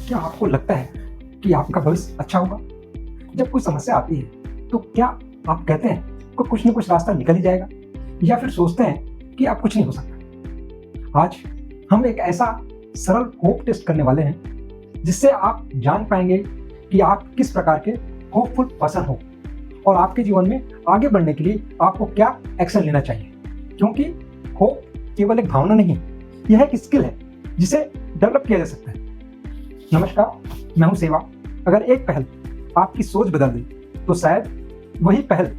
क्या आपको लगता है कि आपका भविष्य अच्छा होगा? जब कोई समस्या आती है तो क्या आप कहते हैं कि कुछ न कुछ रास्ता निकल ही जाएगा, या फिर सोचते हैं कि आप कुछ नहीं हो सकता? आज हम एक ऐसा सरल होप टेस्ट करने वाले हैं जिससे आप जान पाएंगे कि आप किस प्रकार के होपफुल पर्सन हो और आपके जीवन में आगे बढ़ने के लिए आपको क्या एक्शन लेना चाहिए। क्योंकि होप केवल एक भावना नहीं, यह एक स्किल है जिसे डेवलप किया जा सकता है। नमस्कार, मैं हूं सेवा। अगर एक पहल आपकी सोच बदल दे तो शायद वही पहल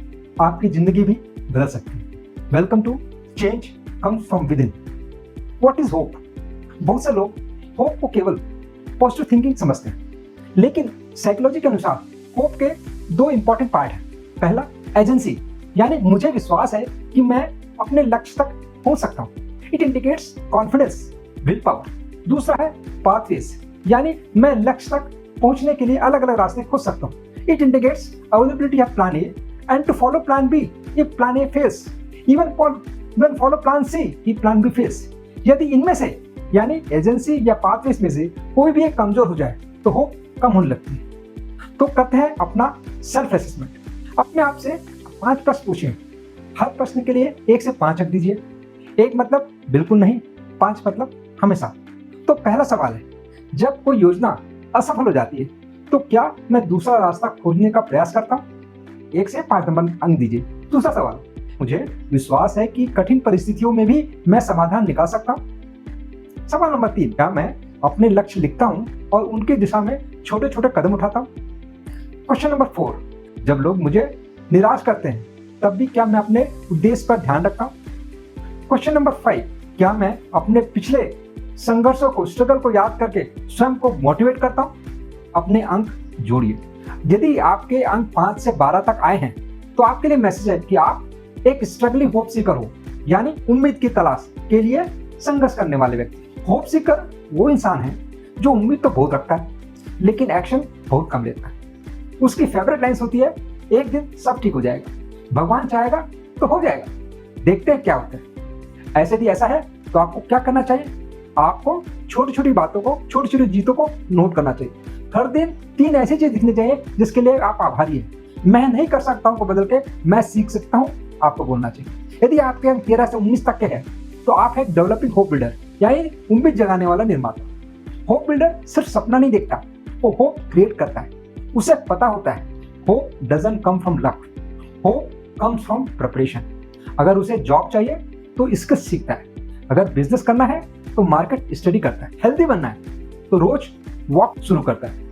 आपकी जिंदगी भी बदल सकती है। Welcome to change comes from within. What is hope? बहुत से लोग होप को केवल पॉजिटिव थिंकिंग समझते हैं, लेकिन साइकोलॉजी के अनुसार होप के दो इंपॉर्टेंट पार्ट हैं। पहला, एजेंसी, यानी मुझे विश्वास है कि मैं अपने लक्ष्य तक पहुंच सकता हूं। It indicates confidence, will power. दूसरा है पाथवेज, यानी मैं लक्ष्य तक पहुंचने के लिए अलग अलग रास्ते खोज सकता हूं। It indicates availability of plan A and to follow plan B if plan A fails, even when follow plan C if plan B fails. यदि इनमें से यानी एजेंसी या पाथवेज में से कोई भी एक कमजोर हो जाए तो होप कम होने लगती है। तो करते हैं अपना सेल्फ असेसमेंट। अपने आप से 5 प्रश्न पूछिए। हर प्रश्न के लिए 1 से 5 अंक दीजिए। 1 मतलब बिल्कुल नहीं, 5 मतलब हमेशा। तो पहला सवाल है, जब कोई योजना असफल हो जाती है तो क्या मैं दूसरा रास्ता खोजने का प्रयास करता हूँ? 1 से 5 नंबर अंक दीजिए। दूसरा सवाल, मुझे विश्वास है कि कठिन परिस्थितियों में भी मैं समाधान निकाल सकता हूँ। सवाल नंबर 3, क्या मैं अपने लक्ष्य लिखता हूँ और उनकी दिशा में छोटे छोटे कदम उठाता हूँ? क्वेश्चन नंबर 4, जब लोग मुझे निराश करते हैं तब भी क्या मैं अपने उद्देश्य पर ध्यान रखता हूँ? क्वेश्चन नंबर 5, क्या मैं अपने पिछले संघर्षों को, स्ट्रगल को याद करके स्वयं को मोटिवेट करता हूं? अपने अंक जोड़िए। यदि आपके अंक 5 से 12 तक आए हैं तो आपके लिए मैसेज है कि आप एक स्ट्रगलिंग होप सीकर हो, यानी उम्मीद की तलाश के लिए संघर्ष करने वाले व्यक्ति। होप सीकर वो इंसान है जो उम्मीद तो बहुत रखता है लेकिन एक्शन बहुत कम लेता है। उसकी फेवरेट लाइन्स होती है, एक दिन सब ठीक हो जाएगा, भगवान चाहेगा तो हो जाएगा, देखते हैं क्या होता है। ऐसे भी ऐसा है तो आपको क्या करना चाहिए? आपको छोटी छोटी बातों को, छोटी छोटी जीतों को नोट करना चाहिए। हर दिन 3 ऐसी चीज दिखनी चाहिए जिसके लिए आप आभारी हैं। मैं नहीं कर सकता हूं को बदल के मैं सीख सकता हूं आपको बोलना चाहिए। यदि आपके अंक 13 से 19 तक के हैं तो आप एक डेवलपिंग होप बिल्डर, यानी उम्मीद जगाने वाला निर्माता। होप बिल्डर सिर्फ सपना नहीं देखता, वो होप क्रिएट करता है। उसे पता होता है hope doesn't come from luck, hope comes from preparation. अगर उसे जॉब चाहिए तो इसका सीखता है, अगर बिजनेस करना है तो मार्केट स्टडी करता है, हेल्दी बनना है तो रोज वॉक शुरू करता है।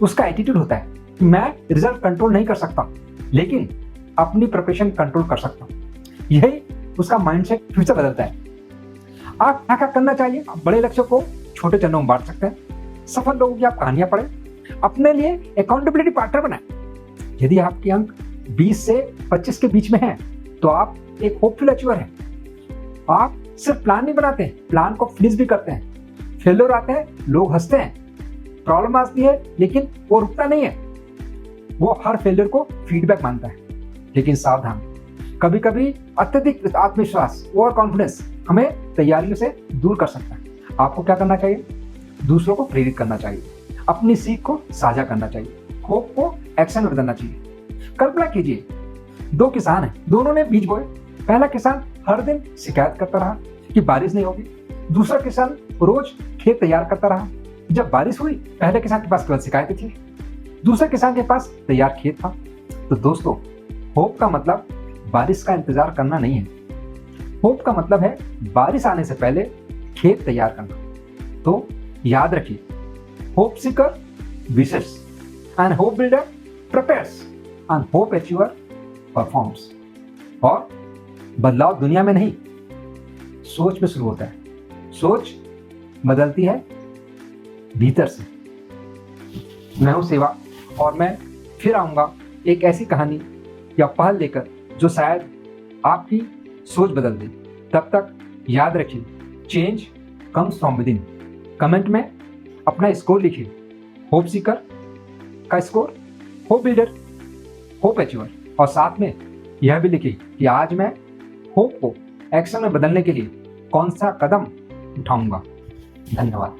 उसका एटीट्यूड होता है कि मैं रिजल्ट कंट्रोल नहीं कर सकता लेकिन अपनी प्रिपरेशन कंट्रोल कर सकता हूं। यही उसका माइंडसेट फ्यूचर बदलता है। आप क्या क्या करना चाहिए? आप बड़े लक्ष्यों को छोटे चरणों में बांट सकते हैं। सफल लोगों की आप कहानियां पढ़ें, अपने लिए अकाउंटेबिलिटी पार्टनर बनाएं। यदि आपके अंक 20 से 25 के बीच में हैं तो आप एक होपफुल अचीवर हैं। आप सिर्फ प्लान नहीं बनाते हैं, प्लान को फिनिश भी करते हैं। फेलियर आते हैं, लोग हंसते हैं, प्रॉब्लम आती है लेकिन वो रुकता नहीं है। वो हर फेलियर को फीडबैक मानता है। लेकिन सावधान, कभी कभी अत्यधिक आत्मविश्वास, ओवर कॉन्फिडेंस हमें तैयारियों से दूर कर सकता है। आपको क्या करना चाहिए? दूसरों को प्रेरित करना चाहिए, अपनी सीख को साझा करना चाहिए, होप को एक्शन में बदलना चाहिए। कल्पना कीजिए, 2 किसान हैं, दोनों ने बीज बोए। पहला किसान हर दिन शिकायत करता रहा कि बारिश नहीं होगी, दूसरा किसान रोज खेत तैयार करता रहा। जब बारिश हुई, पहले किसान के पास केवल शिकायतें थी, दूसरे किसान के पास तैयार खेत था। तो दोस्तों, होप का मतलब बारिश का इंतजार करना नहीं है, होप का मतलब है बारिश आने से पहले खेत तैयार करना। तो याद रखिए, hope seeker wishes and hope builder prepares and hope achiever performs. और बदलाव दुनिया में नहीं, सोच में शुरू होता है। सोच बदलती है भीतर से। मैं हूं सेवा और मैं फिर आऊंगा एक ऐसी कहानी या पहल लेकर जो शायद आपकी सोच बदल दे। तब तक याद रखिए, change comes from with in. Comment में अपना स्कोर लिखिए। होप सीकर का score, hope builder, hope achiever, और साथ में यह भी लिखिए कि आज मैं होप को एक्शन में बदलने के लिए कौन सा कदम उठाऊंगा। धन्यवाद।